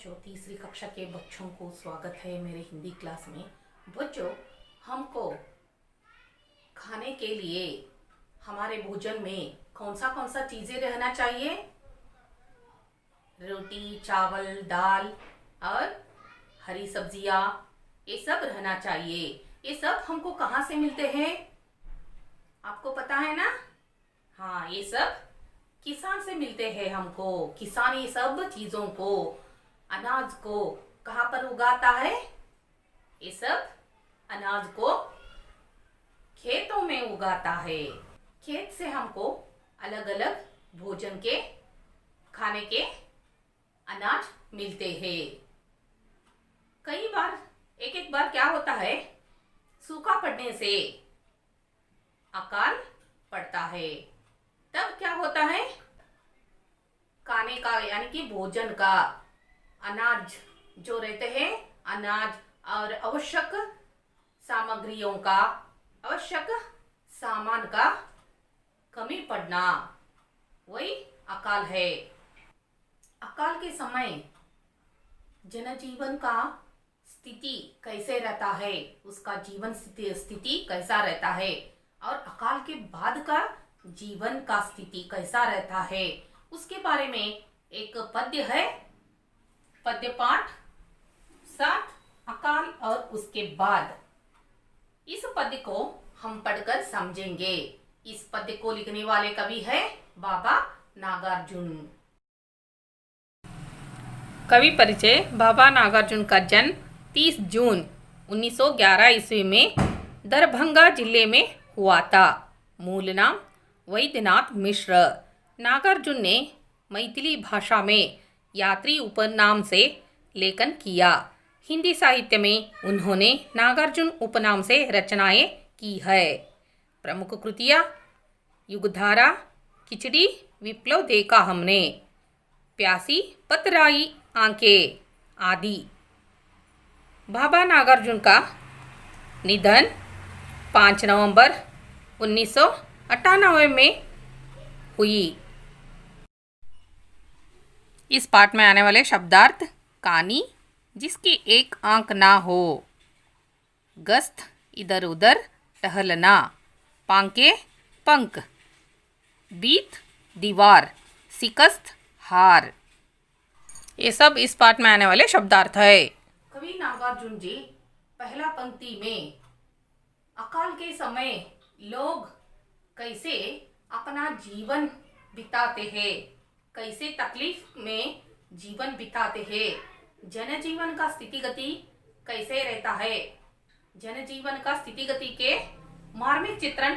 बच्चों, तीसरी कक्षा के बच्चों को स्वागत है मेरे हिंदी क्लास में। बच्चों, हमको खाने के लिए हमारे भोजन में कौन सा चीज़ें रहना चाहिए? रोटी, चावल, दाल और हरी सब्जियाँ, ये सब रहना चाहिए। ये सब हमको कहाँ से मिलते हैं? आपको पता है ना? हाँ, ये सब किसान से मिलते हैं हमको। किसान ये सब चीज़ों को, अनाज को कहाँ पर उगाता है? ये सब अनाज को खेतों में उगाता है। खेत से हमको अलग अलग भोजन के, खाने के अनाज मिलते हैं। कई बार एक बार क्या होता है, सूखा पड़ने से अकाल पड़ता है, तब क्या होता है, खाने का यानी कि भोजन का अनाज जो रहते हैं, अनाज और आवश्यक सामग्रियों का, आवश्यक सामान का कमी पड़ना, वही अकाल है। अकाल के समय जनजीवन का स्थिति कैसे रहता है, उसका जीवन स्थिति कैसा रहता है, और अकाल के बाद का जीवन का स्थिति कैसा रहता है, उसके बारे में एक पद्य है। पद्य पाठ 7 अकाल और उसके बाद। इस पद्य को हम पढ़कर समझेंगे। इस पद्य को लिखने वाले कवि है बाबा नागार्जुन। कवि परिचय। बाबा नागार्जुन का जन्म 30 जून 1911 ईस्वी में दरभंगा जिले में हुआ था। मूल नाम वैद्यनाथ मिश्र। नागार्जुन ने मैथिली भाषा में यात्री उपनाम से लेखन किया। हिंदी साहित्य में उन्होंने नागार्जुन उपनाम से रचनाएं की है। प्रमुख कृतियाँ युगधारा, खिचड़ी, विप्लव देखा हमने, प्यासी पतराई आंखें आदि। बाबा नागार्जुन का निधन 5 नवंबर 1998 में हुई। इस पाठ में आने वाले शब्दार्थ। कानी, जिसकी एक आंख ना हो। गस्त, इधर उधर टहलना। पांके, पंख। बीत, दीवार। शिकस्त, हार। ये सब इस पाठ में आने वाले शब्दार्थ है। कवि नागार्जुन जी पहला पंक्ति में अकाल के समय लोग कैसे अपना जीवन बिताते हैं, कैसे तकलीफ में जीवन बिताते हैं, जनजीवन का स्थिति गति कैसे रहता है, जनजीवन का स्थिति गति के मार्मिक चित्रण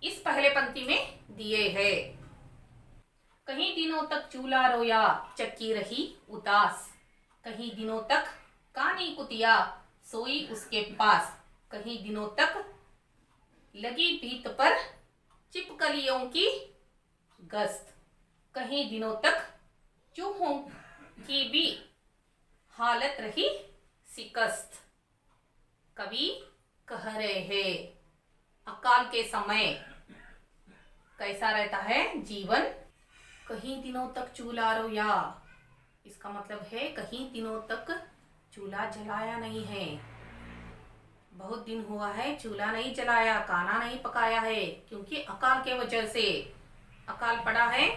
इस पहले पंक्ति में दिए हैं। कहीं दिनों तक चूल्हा रोया, चक्की रही उदास। कहीं दिनों तक कानी कुतिया, सोई उसके पास। कहीं दिनों तक लगी भीत पर चिपकलियों की गस्त। कहीं दिनों तक चूहों की भी हालत रही शिकस्त। कवि कह रहे हैं अकाल के समय कैसा रहता है जीवन। कहीं दिनों तक चूल्हा रोया, इसका मतलब है कहीं दिनों तक चूल्हा जलाया नहीं है। बहुत दिन हुआ है चूल्हा नहीं जलाया, खाना नहीं पकाया है, क्योंकि अकाल के वजह से अकाल पड़ा है।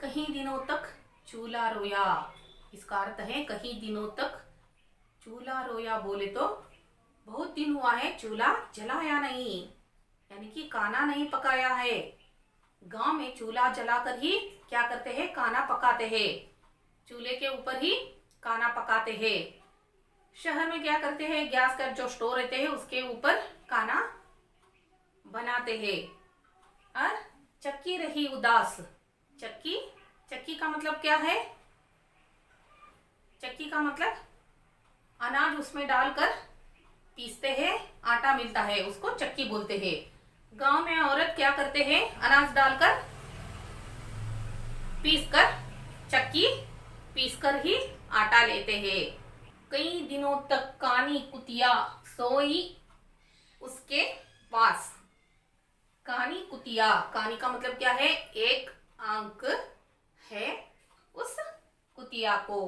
कहीं दिनों तक चूल्हा रोया, इसका अर्थ है कहीं दिनों तक चूल्हा रोया बोले तो बहुत दिन हुआ है चूल्हा जलाया नहीं, यानी कि खाना नहीं पकाया है। गांव में चूल्हा जलाकर ही क्या करते हैं, खाना पकाते हैं। चूल्हे के ऊपर ही खाना पकाते हैं। शहर में क्या करते हैं, गैस का जो स्टोव रहते हैं उसके ऊपर खाना बनाते हैं। और चक्की रही उदास। चक्की का मतलब क्या है? चक्की का मतलब अनाज उसमें डालकर पीसते हैं, आटा मिलता है, उसको चक्की बोलते हैं। गांव में औरत क्या करते हैं, अनाज डालकर चक्की पीसकर ही आटा लेते हैं। कई दिनों तक कानी कुतिया, सोई उसके पास। कानी कुतिया, कानी का मतलब क्या है, एक आंख कुतिया को।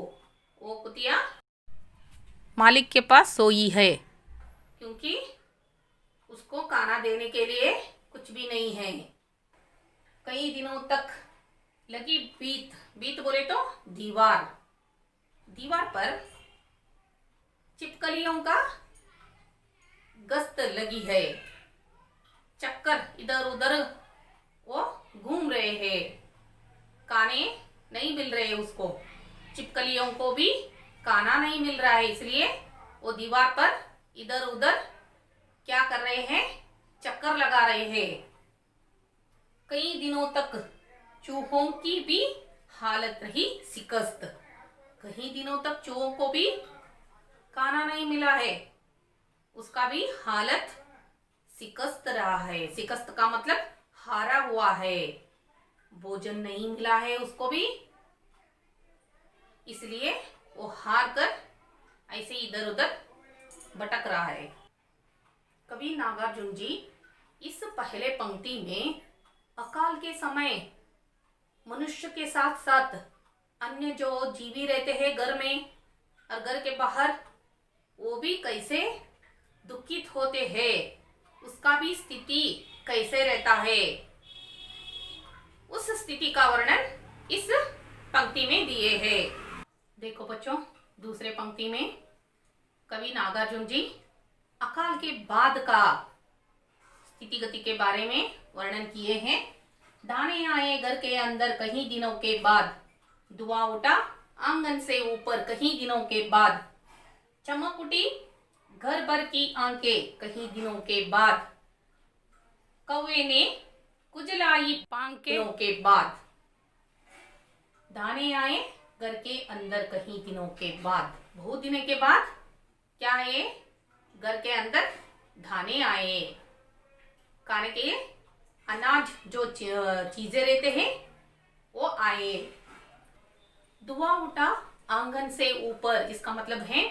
वो कुतिया मालिक के पास सोई है, क्योंकि उसको खाना देने के लिए कुछ भी नहीं है। कई दिनों तक लगी बीत, बीत बोले तो दीवार, दीवार पर छिपकलियों का गश्त लगी है, चक्कर इधर उधर वो घूम रहे हैं, खाने नहीं मिल रहे उसको, छिपकलियों को भी खाना नहीं मिल रहा है, इसलिए वो दीवार पर इधर उधर क्या कर रहे हैं, चक्कर लगा रहे हैं। कई दिनों तक चूहों की भी हालत रही शिकस्त, कई दिनों तक चूहों को भी खाना नहीं मिला है, उसका भी हालत शिकस्त रहा है। शिकस्त का मतलब हारा हुआ है, भोजन नहीं मिला है उसको भी, इसलिए वो हार कर ऐसे इधर उधर भटक रहा है। कवि नागार्जुन जी इस पहले पंक्ति में अकाल के समय मनुष्य के साथ साथ अन्य जो जीवी रहते हैं घर में और घर के बाहर, वो भी कैसे दुखित होते हैं, उसका भी स्थिति कैसे रहता है, उस स्थिति का वर्णन इस पंक्ति में दिए हैं। देखो बच्चों, दूसरे पंक्ति में कवि नागार्जुन जी अकाल के बाद का स्थिति गति के बारे में वर्णन किए हैं। दाने आए घर के अंदर कहीं दिनों के बाद, धुआं उठा आंगन से ऊपर कहीं दिनों के बाद, चमक उठी घर भर की आंखें कहीं दिनों के बाद, कौवे ने कुजलाई पांखें के बाद। दाने आए घर के अंदर कहीं दिनों के बाद, बहुत दिनों के बाद क्या है, घर के अंदर दाने आए, खाने के लिए अनाज जो चीजें रहते हैं वो आए। धुआं उठा आंगन से ऊपर, इसका मतलब है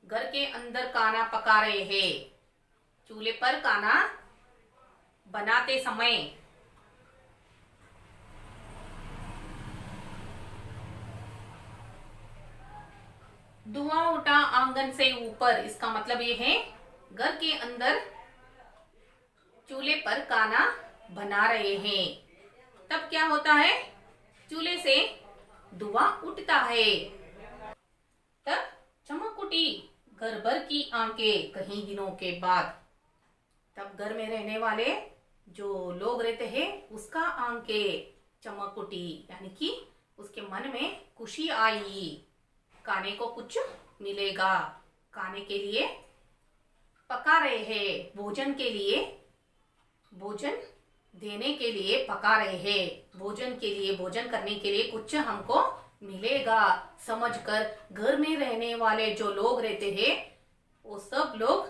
घर के अंदर खाना पका रहे हैं, चूल्हे पर खाना बनाते समय धुआं उठा आंगन से ऊपर, इसका मतलब ये है घर के अंदर चूल्हे पर खाना बना रहे हैं। तब क्या होता है, चूल्हे से धुआं उठता है, तब चमक उठी घर भर की आंखें कहीं दिनों के बाद। तब घर में रहने वाले जो लोग रहते हैं उसका आंखें चमक उठी, यानी कि उसके मन में खुशी आई, खाने को कुछ मिलेगा, खाने के लिए पका रहे हैं, भोजन के लिए, भोजन देने के लिए पका रहे हैं, भोजन के लिए, भोजन करने के लिए कुछ हमको मिलेगा समझकर घर में रहने वाले जो लोग रहते हैं वो सब लोग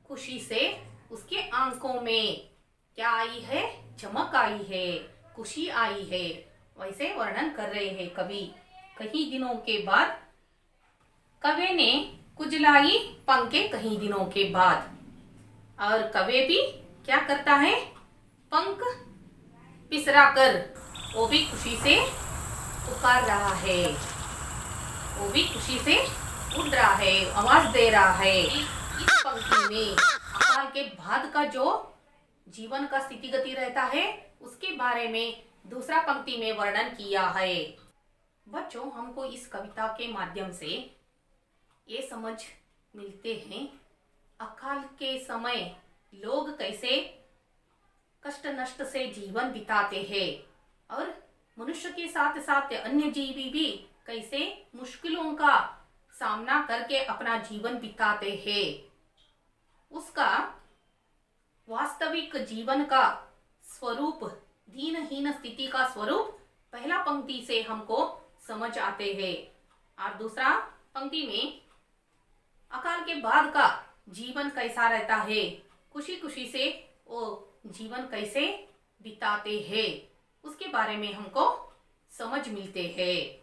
खुशी से उसके आंखों में क्या आई है, चमक आई है, खुशी आई है, वैसे वर्णन कर रहे हैं कवि। कई दिनों के बाद कवे ने कुजलाई पंखे कहीं दिनों के बाद, और कवे भी क्या करता है, पंख पिसरा कर वो भी खुशी से पुकार रहा है, वो भी खुशी से उड़ रहा है, आवाज दे रहा है। इस पंक्ति में अकाल के बाद का जो जीवन का स्थिति गति रहता है उसके बारे में दूसरा पंक्ति में वर्णन किया है। बच्चों, हमको इस कविता के माध्यम से ये समझ मिलते हैं अकाल के समय लोग कैसे कष्ट नष्ट से जीवन बिताते हैं और मनुष्य के साथ साथ अन्य जीवी भी कैसे मुश्किलों का सामना करके अपना जीवन बिताते हैं। उसका वास्तविक जीवन का स्वरूप, दीनहीन स्थिति का स्वरूप पहला पंक्ति से हमको समझ आते हैं, और दूसरा पंक्ति में अकाल के बाद का जीवन कैसा रहता है, खुशी खुशी से वो जीवन कैसे बिताते हैं, उसके बारे में हमको समझ मिलते हैं।